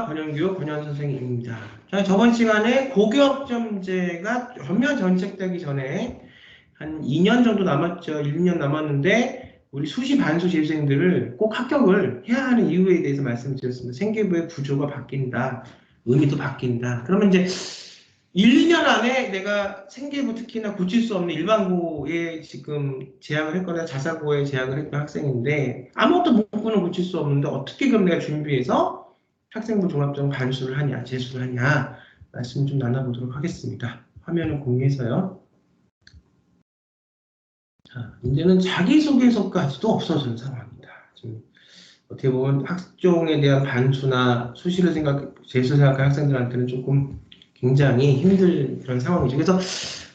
권영규 권현선생님입니다. 자, 저번 시간에 고교학점제가 전면 정책되기 전에 한 2년 정도 남았죠. 1년 남았는데 우리 수시 반수 재수생들을 꼭 합격을 해야 하는 이유에 대해서 말씀드렸습니다. 생계부의 구조가 바뀐다. 의미도 바뀐다. 그러면 이제 1, 2년 안에 내가 생계부 특히나 고칠 수 없는 일반고에 지금 재학을 했거나 자사고에 재학을 했던 학생인데 아무것도 문구는 고칠 수 없는데 어떻게 그럼 내가 준비해서 학생부 종합전 반수를 하냐, 재수를 하냐 말씀 좀 나눠보도록 하겠습니다. 화면을 공유해서요. 자, 이제는 자기소개서까지도 없어진 상황입니다. 지금 어떻게 보면 학종에 대한 반수나 수시를 재수 생각하는 학생들한테는 조금 굉장히 힘든 그런 상황이죠. 그래서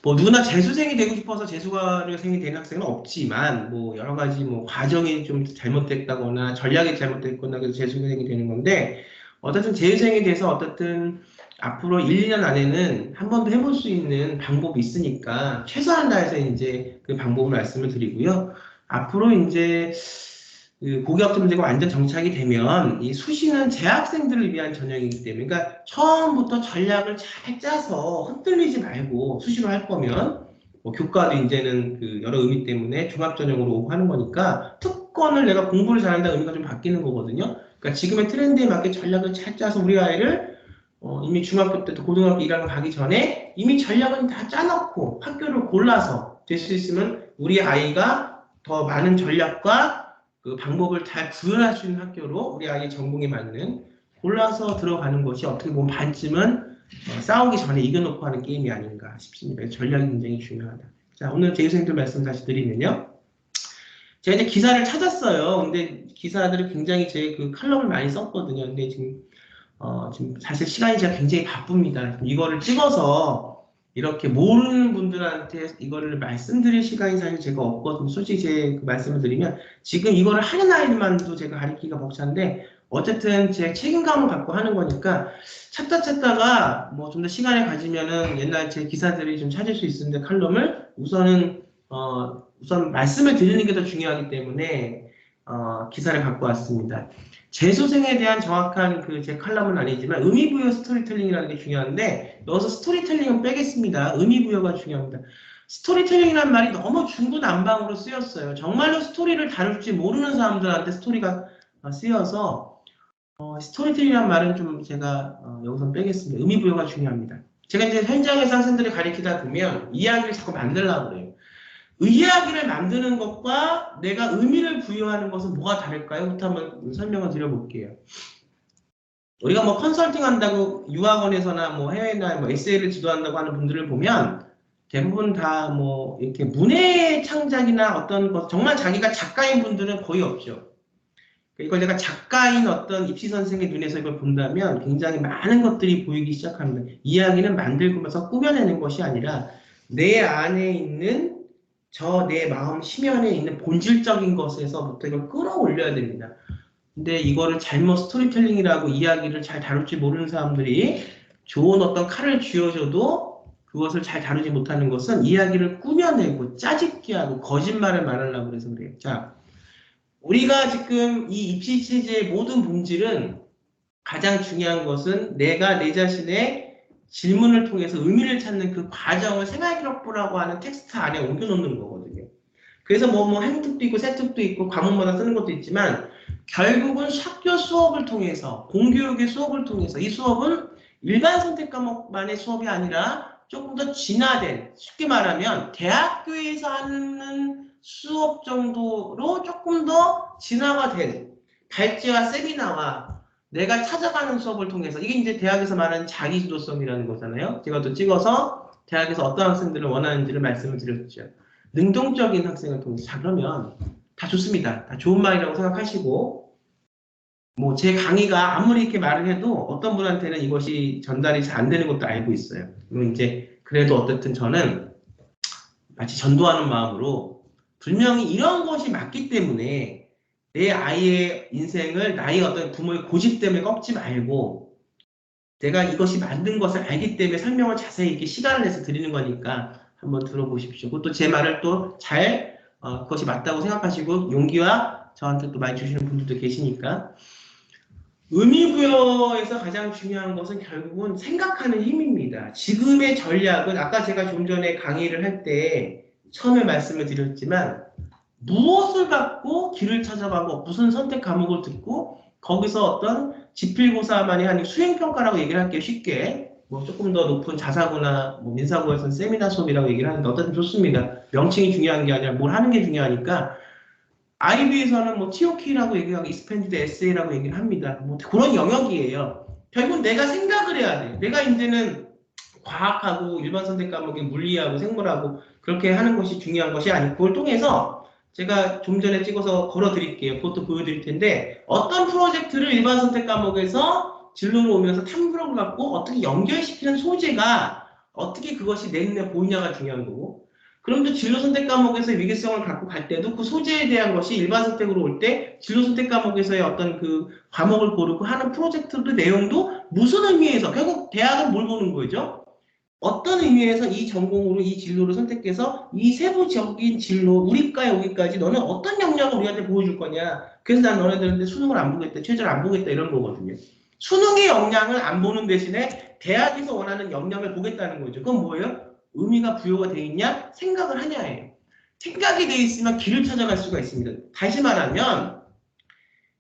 뭐 누구나 재수생이 되고 싶어서 재수생이 되는 학생은 없지만 뭐 여러 가지 뭐 과정이 좀 잘못됐다거나 전략이 잘못됐거나 그래서 재수생이 되는 건데 어쨌든 재수생이 돼서 어쨌든 앞으로 1, 2년 안에는 한 번 더 해볼 수 있는 방법이 있으니까 최선을 다해서 이제 그 방법을 말씀을 드리고요. 앞으로 이제 그 고교학점제가 완전 정착이 되면 이 수시는 재학생들을 위한 전형이기 때문에 그러니까 처음부터 전략을 잘 짜서 흔들리지 말고 수시로 할 거면 뭐 교과도 이제는 그 여러 의미 때문에 종합전형으로 오고 하는 거니까 특권을 내가 공부를 잘한다는 의미가 좀 바뀌는 거거든요. 그러니까 지금의 트렌드에 맞게 전략을 잘 짜서 우리 아이를 이미 중학교 때부터 고등학교 1학년 가기 전에 이미 전략을 다 짜놓고 학교를 골라서 될 수 있으면 우리 아이가 더 많은 전략과 그 방법을 잘 구현할 수 있는 학교로 우리 아이의 전공에 맞는 골라서 들어가는 것이 어떻게 보면 반쯤은 싸우기 전에 이겨놓고 하는 게임이 아닌가 싶습니다. 전략이 굉장히 중요하다. 자, 오늘 재수생들 말씀 다시 드리면요. 제가 이제 기사를 찾았어요. 근데 기사들을 굉장히 제 그 칼럼을 많이 썼거든요. 근데 지금 사실 시간이 제가 굉장히 바쁩니다. 이거를 찍어서 이렇게 모르는 분들한테 이거를 말씀드릴 시간이 사실 제가 없거든요. 솔직히 제 그 말씀을 드리면 지금 이거를 하는 아이들만도 제가 가르치기가 벅찬데 어쨌든 제 책임감을 갖고 하는 거니까 찾다가 뭐 좀 더 시간을 가지면은 옛날 제 기사들이 좀 찾을 수 있는데 칼럼을 우선 말씀을 드리는 게 더 중요하기 때문에 기사를 갖고 왔습니다. 재수생에 대한 정확한 그 제 칼럼은 아니지만 의미부여 스토리텔링이라는 게 중요한데 여기서 스토리텔링은 빼겠습니다. 의미부여가 중요합니다. 스토리텔링이라는 말이 너무 중구난방으로 쓰였어요. 정말로 스토리를 다룰 줄 모르는 사람들한테 스토리가 쓰여서 스토리텔링이라는 말은 좀 제가 여기서 빼겠습니다. 의미부여가 중요합니다. 제가 이제 현장에서 학생들을 가르치다 보면 이야기를 자꾸 만들려고 그래요. 이야기를 만드는 것과 내가 의미를 부여하는 것은 뭐가 다를까요? 부터 한번 설명을 드려볼게요. 우리가 뭐 컨설팅 한다고 유학원에서나 뭐 해외나 뭐 에세이를 지도한다고 하는 분들을 보면 대부분 다 뭐 이렇게 문해 창작이나 어떤 것, 정말 자기가 작가인 분들은 거의 없죠. 이걸 내가 작가인 어떤 입시 선생의 눈에서 이걸 본다면 굉장히 많은 것들이 보이기 시작합니다. 이야기는 만들면서 꾸며내는 것이 아니라 내 안에 있는 내 마음 심연에 있는 본질적인 것에서부터 이걸 끌어올려야 됩니다. 근데 이거를 잘못 스토리텔링이라고 이야기를 잘 다룰 줄 모르는 사람들이 좋은 어떤 칼을 쥐어줘도 그것을 잘 다루지 못하는 것은 이야기를 꾸며내고 짜집기 하고 거짓말을 말하려고 해서 그래요. 자, 우리가 지금 이 입시 체제의 모든 본질은 가장 중요한 것은 내가 내 자신의 질문을 통해서 의미를 찾는 그 과정을 생활기록부라고 하는 텍스트 안에 옮겨놓는 거거든요. 그래서 뭐 행특도 있고 세특도 있고 과목마다 쓰는 것도 있지만 결국은 학교 수업을 통해서 공교육의 수업을 통해서 이 수업은 일반 선택 과목만의 수업이 아니라 조금 더 진화된 쉽게 말하면 대학교에서 하는 수업 정도로 조금 더 진화가 된 발제와 세미나와 내가 찾아가는 수업을 통해서 이게 이제 대학에서 말하는 자기주도성이라는 거잖아요. 제가 또 찍어서 대학에서 어떤 학생들을 원하는지를 말씀을 드렸죠. 능동적인 학생을 통해서. 자, 그러면 다 좋습니다. 다 좋은 말이라고 생각하시고 뭐 제 강의가 아무리 이렇게 말을 해도 어떤 분한테는 이것이 전달이 잘 안 되는 것도 알고 있어요. 그리고 이제 그래도 어쨌든 저는 마치 전도하는 마음으로 분명히 이런 것이 맞기 때문에 내 아이의 인생을 나의 어떤 부모의 고집 때문에 꺾지 말고 내가 이것이 만든 것을 알기 때문에 설명을 자세히 이렇게 시간을 내서 드리는 거니까 한번 들어보십시오. 그것도 제 말을 또 잘 그것이 맞다고 생각하시고 용기와 저한테 또 많이 주시는 분들도 계시니까 의미부여에서 가장 중요한 것은 결국은 생각하는 힘입니다. 지금의 전략은 아까 제가 좀 전에 강의를 할 때 처음에 말씀을 드렸지만 무엇을 갖고 길을 찾아가고 무슨 선택 과목을 듣고 거기서 어떤 지필고사만이 아닌 수행평가라고 얘기를 할게요. 쉽게. 뭐 조금 더 높은 자사고나 뭐 민사고에서는 세미나 수업이라고 얘기를 하는데 어쨌든 좋습니다. 명칭이 중요한 게 아니라 뭘 하는 게 중요하니까 IB에서는 뭐 TOK라고 얘기하고 익스펜디드 에세이라고 얘기를 합니다. 뭐 그런 영역이에요. 결국 내가 생각을 해야 돼. 내가 이제는 과학하고 일반 선택 과목에 물리하고 생물하고 그렇게 하는 것이 중요한 것이 아니고 그걸 통해서 제가 좀 전에 찍어서 걸어 드릴게요. 그것도 보여드릴 텐데 어떤 프로젝트를 일반 선택 과목에서 진로로 오면서 탐구를 갖고 어떻게 연결시키는 소재가 어떻게 그것이 내 눈에 보이냐가 중요한 거고 그럼 또 진로 선택 과목에서 위계성을 갖고 갈 때도 그 소재에 대한 것이 일반 선택으로 올 때 진로 선택 과목에서의 어떤 그 과목을 고르고 하는 프로젝트의 내용도 무슨 의미에서 결국 대학은 뭘 보는 거죠? 어떤 의미에서 이 전공으로 이 진로를 선택해서 이 세부적인 진로 우리과에 오기까지 너는 어떤 역량을 우리한테 보여줄 거냐 그래서 난 너네들한테 수능을 안 보겠다 최저를 안 보겠다 이런 거거든요. 수능의 역량을 안 보는 대신에 대학에서 원하는 역량을 보겠다는 거죠. 그건 뭐예요? 의미가 부여가 돼 있냐? 생각을 하냐예요. 생각이 돼 있으면 길을 찾아갈 수가 있습니다. 다시 말하면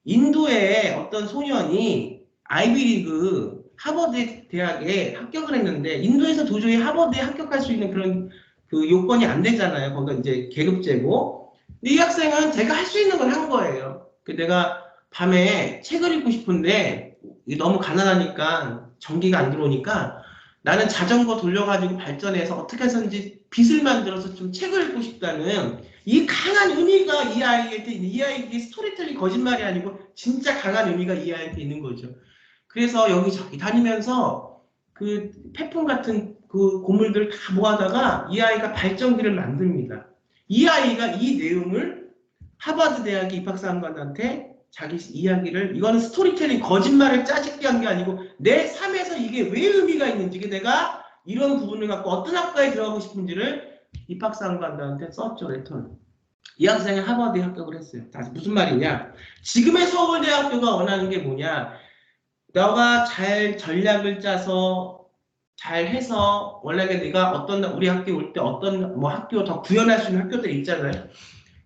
인도의 어떤 소년이 아이비리그 하버드 대학에 합격을 했는데 인도에서 도저히 하버드에 합격할 수 있는 그런 그 요건이 안 되잖아요. 거기가 이제 계급제고. 근데 이 학생은 제가 할 수 있는 걸 한 거예요. 내가 밤에 책을 읽고 싶은데 너무 가난하니까 전기가 안 들어오니까 나는 자전거 돌려가지고 발전해서 어떻게 해서든지 빚을 만들어서 좀 책을 읽고 싶다는 이 강한 의미가 이 아이한테 있는 이 아이의 스토리텔링 거짓말이 아니고 진짜 강한 의미가 이 아이한테 있는 거죠. 그래서 여기저기 다니면서 그 폐품 같은 그 고물들을 다 모아다가 이 아이가 발전기를 만듭니다. 이 아이가 이 내용을 하버드 대학의 입학사관한테 자기 이야기를 이거는 스토리텔링 거짓말을 짜집게 한 게 아니고 내 삶에서 이게 왜 의미가 있는지 내가 이런 부분을 갖고 어떤 학과에 들어가고 싶은지를 입학사관한테 썼죠. 레터를. 이 학생이 하버드에 합격을 했어요. 다시 무슨 말이냐 지금의 서울대학교가 원하는 게 뭐냐 너가 잘 전략을 짜서 잘 해서 원래 네가 어떤 우리 학교에 올 때 어떤 뭐 학교 더 구현할 수 있는 학교들 있잖아요.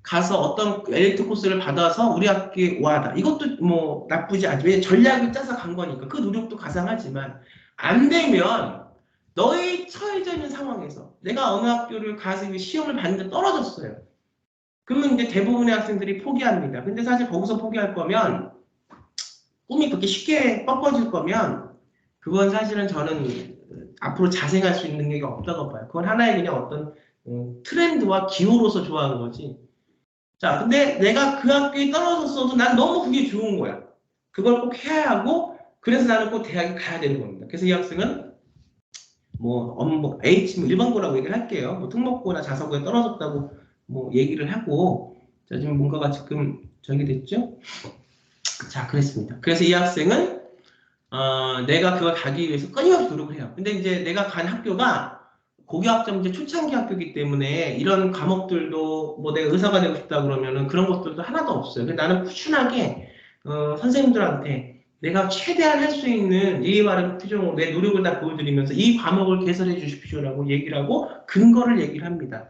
가서 어떤 엘리트 코스를 받아서 우리 학교에 와다. 이것도 뭐 나쁘지 않지. 왜냐면 전략을 짜서 간 거니까 그 노력도 가상하지만 안 되면 너의 처해져 있는 상황에서 내가 어느 학교를 가서 시험을 봤는데 떨어졌어요. 그러면 이제 대부분의 학생들이 포기합니다. 근데 사실 거기서 포기할 거면 꿈이 그렇게 쉽게 꺾어질 거면 그건 사실은 저는 앞으로 자생할 수 있는 게 없다고 봐요. 그건 하나의 그냥 어떤 트렌드와 기호로서 좋아하는 거지. 자, 근데 내가 그 학교에 떨어졌어도 난 너무 그게 좋은 거야. 그걸 꼭 해야 하고 그래서 나는 꼭 대학에 가야 되는 겁니다. 그래서 이 학생은 뭐 H 뭐 일반고라고 얘기를 할게요. 뭐 특목고나 자사고에 떨어졌다고 뭐 얘기를 하고 자 지금 뭔가가 지금 저기 됐죠? 자, 그랬습니다. 그래서 이 학생은 내가 그걸 가기 위해서 끊임없이 노력을 해요. 근데 이제 내가 간 학교가 고교학점 이제 초창기 학교이기 때문에 이런 과목들도 뭐 내가 의사가 되고 싶다 그러면은 그런 것들도 하나도 없어요. 그래서 나는 꾸준하게 선생님들한테 내가 최대한 할 수 있는 예의 바른 표정으로 내 노력을 다 보여드리면서 이 과목을 개설해 주십시오라고 얘기를 하고 근거를 얘기를 합니다.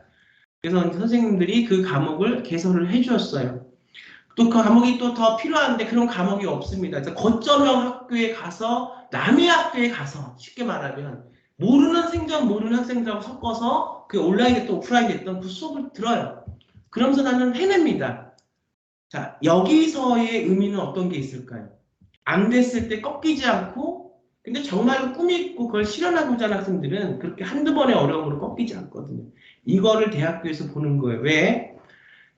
그래서 선생님들이 그 과목을 개설을 해주었어요. 또 그 과목이 또 더 필요한데 그런 과목이 없습니다. 그래서 거점형 학교에 가서 남의 학교에 가서 쉽게 말하면 모르는 생전 모르는 학생들하고 섞어서 그 온라인 됐든 오프라인 됐든 그 수업을 들어요. 그러면서 나는 해냅니다. 자, 여기서의 의미는 어떤 게 있을까요? 안 됐을 때 꺾이지 않고 근데 정말 꿈이 있고 그걸 실현하고자 하는 학생들은 그렇게 한두 번의 어려움으로 꺾이지 않거든요. 이거를 대학교에서 보는 거예요. 왜?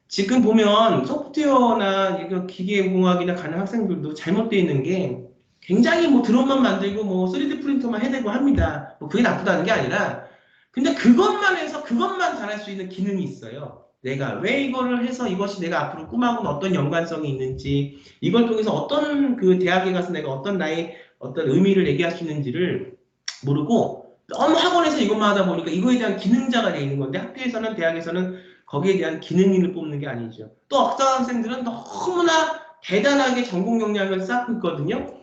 지금 보면 소프트웨어나 이거 기계공학이나 가는 학생들도 잘못되어 있는 게 굉장히 뭐 드론만 만들고 뭐 3D 프린터만 해내고 합니다. 뭐 그게 나쁘다는 게 아니라 근데 그것만 해서 그것만 잘할 수 있는 기능이 있어요. 내가 왜 이거를 해서 이것이 내가 앞으로 꿈하고는 어떤 연관성이 있는지 이걸 통해서 어떤 그 대학에 가서 내가 어떤 나의 어떤 의미를 얘기할 수 있는지를 모르고 너무 학원에서 이것만 하다 보니까 이거에 대한 기능자가 되어 있는 건데 학교에서는 대학에서는 거기에 대한 기능인을 뽑는 게 아니죠. 또 억장 학생들은 너무나 대단하게 전공 역량을 쌓고 있거든요.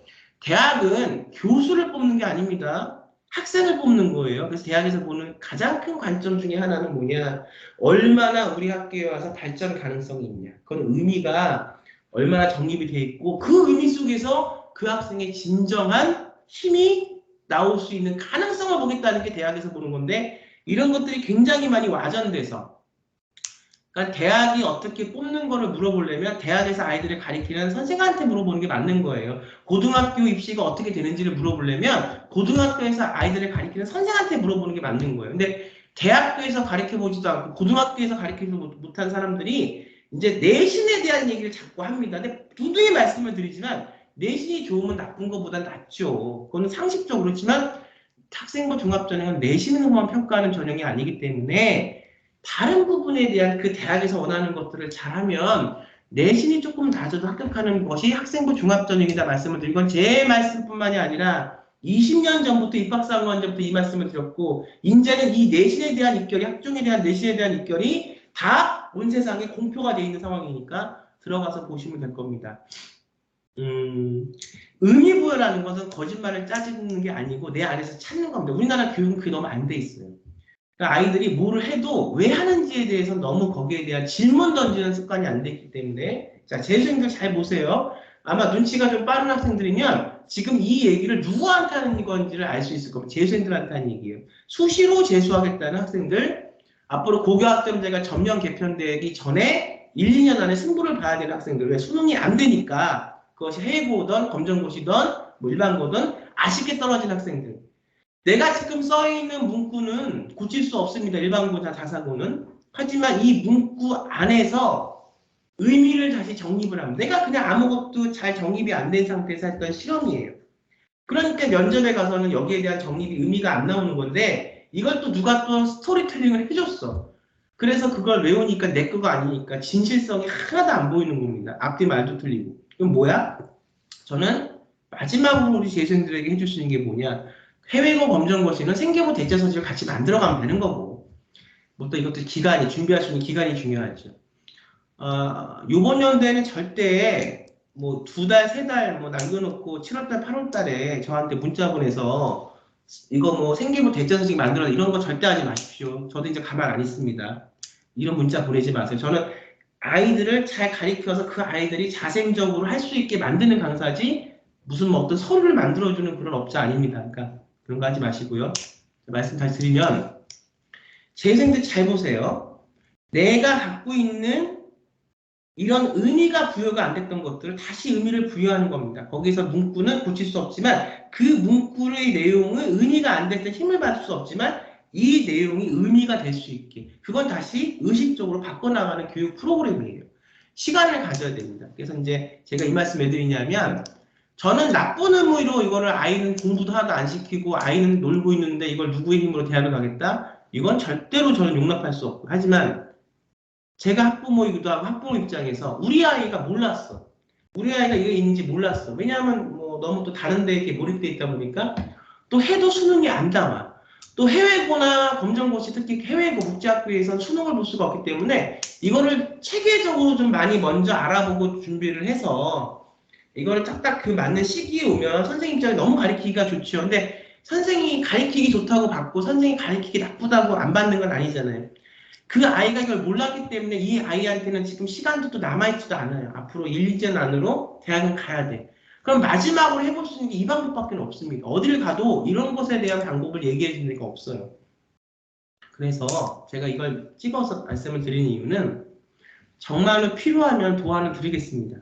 대학은 교수를 뽑는 게 아닙니다. 학생을 뽑는 거예요. 그래서 대학에서 보는 가장 큰 관점 중에 하나는 뭐냐? 얼마나 우리 학교에 와서 발전 가능성이 있냐. 그건 의미가 얼마나 정립이 돼 있고 그 의미 속에서 그 학생의 진정한 힘이 나올 수 있는 가능성을 보겠다는 게 대학에서 보는 건데 이런 것들이 굉장히 많이 와전돼서 그러니까 대학이 어떻게 뽑는 거를 물어보려면 대학에서 아이들을 가리키는 선생한테 물어보는 게 맞는 거예요. 고등학교 입시가 어떻게 되는지를 물어보려면 고등학교에서 아이들을 가리키는 선생한테 물어보는 게 맞는 거예요. 근데 대학교에서 가르쳐보지도 않고 고등학교에서 가르치지 못한 사람들이 이제 내신에 대한 얘기를 자꾸 합니다. 근데 두두이 말씀을 드리지만 내신이 좋으면 나쁜 것보단 낫죠. 그건 상식적으로 그렇지만 학생부 종합전형은 내신으로만 평가하는 전형이 아니기 때문에 다른 부분에 대한 그 대학에서 원하는 것들을 잘하면 내신이 조금 낮아도 합격하는 것이 학생부 종합전형이다 말씀을 드리고 제 말씀뿐만이 아니라 20년 전부터 입학사항원 전부터 이 말씀을 드렸고 이제는 이 내신에 대한 입결이 학종에 대한 내신에 대한 입결이 다 온 세상에 공표가 되어 있는 상황이니까 들어가서 보시면 될 겁니다. 의미부여라는 것은 거짓말을 짜증는 게 아니고 내 안에서 찾는 겁니다. 우리나라 교육은 그게 너무 안 돼 있어요. 그러니까 아이들이 뭐를 해도 왜 하는지에 대해서 너무 거기에 대한 질문 던지는 습관이 안 돼 있기 때문에 자, 재수생들 잘 보세요. 아마 눈치가 좀 빠른 학생들이면 지금 이 얘기를 누구한테 하는 건지를 알 수 있을 겁니다. 재수생들한테 하는 얘기예요. 수시로 재수하겠다는 학생들 앞으로 고교학점제가 전면 개편되기 전에 1, 2년 안에 승부를 봐야 되는 학생들 왜 수능이 안 되니까 그것이 해외고든 검정고시든 뭐 일반고든 아쉽게 떨어진 학생들 내가 지금 써있는 문구는 고칠 수 없습니다. 일반고나 자사고는. 하지만 이 문구 안에서 의미를 다시 정립을 합니다. 내가 그냥 아무것도 잘 정립이 안 된 상태에서 했던 실험이에요. 그러니까 면접에 가서는 여기에 대한 정립이 의미가 안 나오는 건데 이걸 또 누가 또 스토리텔링을 해줬어. 그래서 그걸 외우니까 내 거가 아니니까 진실성이 하나도 안 보이는 겁니다. 앞뒤 말도 틀리고. 그럼 뭐야? 저는 마지막으로 우리 재수생들에게 해줄 수 있는 게 뭐냐? 해외고 검정고시는 생계부 대체서식을 같이 만들어가면 되는 거고 뭐 또 이것도 기간이 준비할 수 있는 기간이 중요하죠. 요번 연도에는 절대 뭐 2달, 3달 뭐 남겨놓고 7월달, 8월달에 저한테 문자 보내서 이거 뭐 생계부 대체서식 만들어 이런 거 절대 하지 마십시오. 저도 이제 가만 안 있습니다. 이런 문자 보내지 마세요. 저는 아이들을 잘 가르쳐서 그 아이들이 자생적으로 할 수 있게 만드는 강사지 무슨 뭐 어떤 서류를 만들어주는 그런 업자 아닙니다. 그러니까 그런 거 하지 마시고요. 말씀 다시 드리면 재생들 잘 보세요. 내가 갖고 있는 이런 의미가 부여가 안 됐던 것들을 다시 의미를 부여하는 겁니다. 거기서 문구는 고칠 수 없지만 그 문구의 내용은 의미가 안 될 때 힘을 받을 수 없지만 이 내용이 의미가 될 수 있게 그건 다시 의식적으로 바꿔나가는 교육 프로그램이에요. 시간을 가져야 됩니다. 그래서 이제 제가 이 말씀 왜 드리냐면 저는 나쁜 의미로 이거를 아이는 공부도 하나도 안 시키고 아이는 놀고 있는데 이걸 누구의 힘으로 대학을 가겠다? 이건 절대로 저는 용납할 수 없고 하지만 제가 학부모이기도 하고 학부모 입장에서 우리 아이가 몰랐어. 우리 아이가 이게 있는지 몰랐어. 왜냐하면 뭐 너무 또 다른 데에 이렇게 몰입돼 있다 보니까 또 해도 수능이 안 나와. 또 해외고나 검정고시 특히 해외고 국제학교에서는 수능을 볼 수가 없기 때문에 이거를 체계적으로 좀 많이 먼저 알아보고 준비를 해서 이거를 딱딱 그 맞는 시기에 오면 선생님 입장에 너무 가르치기가 좋죠. 근데 선생님이 가르치기 좋다고 받고 선생님이 가르치기 나쁘다고 안 받는 건 아니잖아요. 그 아이가 이걸 몰랐기 때문에 이 아이한테는 지금 시간도 또 남아있지도 않아요. 앞으로 1, 2년 안으로 대학은 가야 돼. 그럼 마지막으로 해볼 수 있는 게 이 방법밖에 없습니다. 어딜 가도 이런 것에 대한 방법을 얘기해 주는 데가 없어요. 그래서 제가 이걸 찍어서 말씀을 드리는 이유는 정말로 필요하면 도안을 드리겠습니다.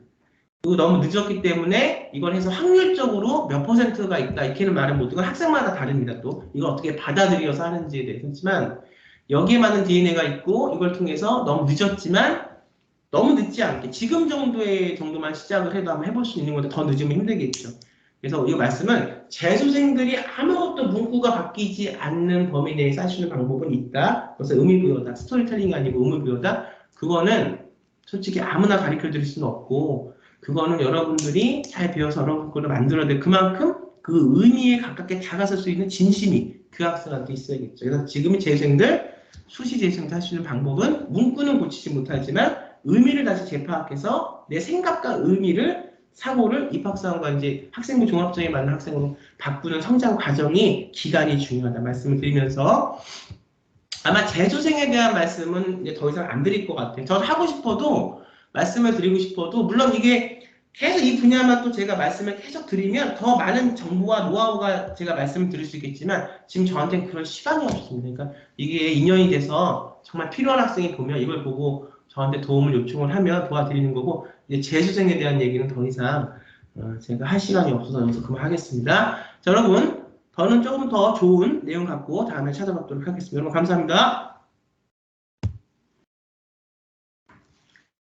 그리고 너무 늦었기 때문에 이걸 해서 확률적으로 몇 %가 있다 이렇게는 말은 못하고 학생마다 다릅니다. 또 이걸 어떻게 받아들여서 하는지에 대해서지만 여기에 맞는 DNA가 있고 이걸 통해서 너무 늦었지만 너무 늦지 않게 지금 정도만 시작을 해도 한번 해볼 수 있는 건데 더 늦으면 힘들겠죠. 그래서 이 말씀은 재수생들이 아무것도 문구가 바뀌지 않는 범위 내에서 할 수 있는 방법은 있다. 그래서 의미부여다. 스토리텔링이 아니고 의미부여다. 그거는 솔직히 아무나 가르쳐 드릴 수는 없고 그거는 여러분들이 잘 배워서 여러분 거를 만들어야 돼. 그만큼 그 의미에 가깝게 다가설 수 있는 진심이 그 학생한테 있어야겠죠. 그래서 지금의 재수생들 수시 재수생들 할 수 있는 방법은 문구는 고치지 못하지만 의미를 다시 재파악해서 내 생각과 의미를 사고를 입학사원과 이제 학생부 종합적에 맞는 학생으로 바꾸는 성장 과정이 기간이 중요하다 말씀을 드리면서 아마 재수생에 대한 말씀은 이제 더 이상 안 드릴 것 같아요. 저는 하고 싶어도 말씀을 드리고 싶어도 물론 이게 계속 이 분야만 또 제가 말씀을 계속 드리면 더 많은 정보와 노하우가 제가 말씀을 드릴 수 있겠지만 지금 저한테는 그런 시간이 없습니다. 그러니까 이게 인연이 돼서 정말 필요한 학생이 보면 이걸 보고 저한테 도움을 요청을 하면 도와드리는 거고 이제 재수생에 대한 얘기는 더 이상 제가 할 시간이 없어서 여기서 그만하겠습니다. 자, 여러분 더는 조금 더 좋은 내용 갖고 다음에 찾아뵙도록 하겠습니다. 여러분 감사합니다.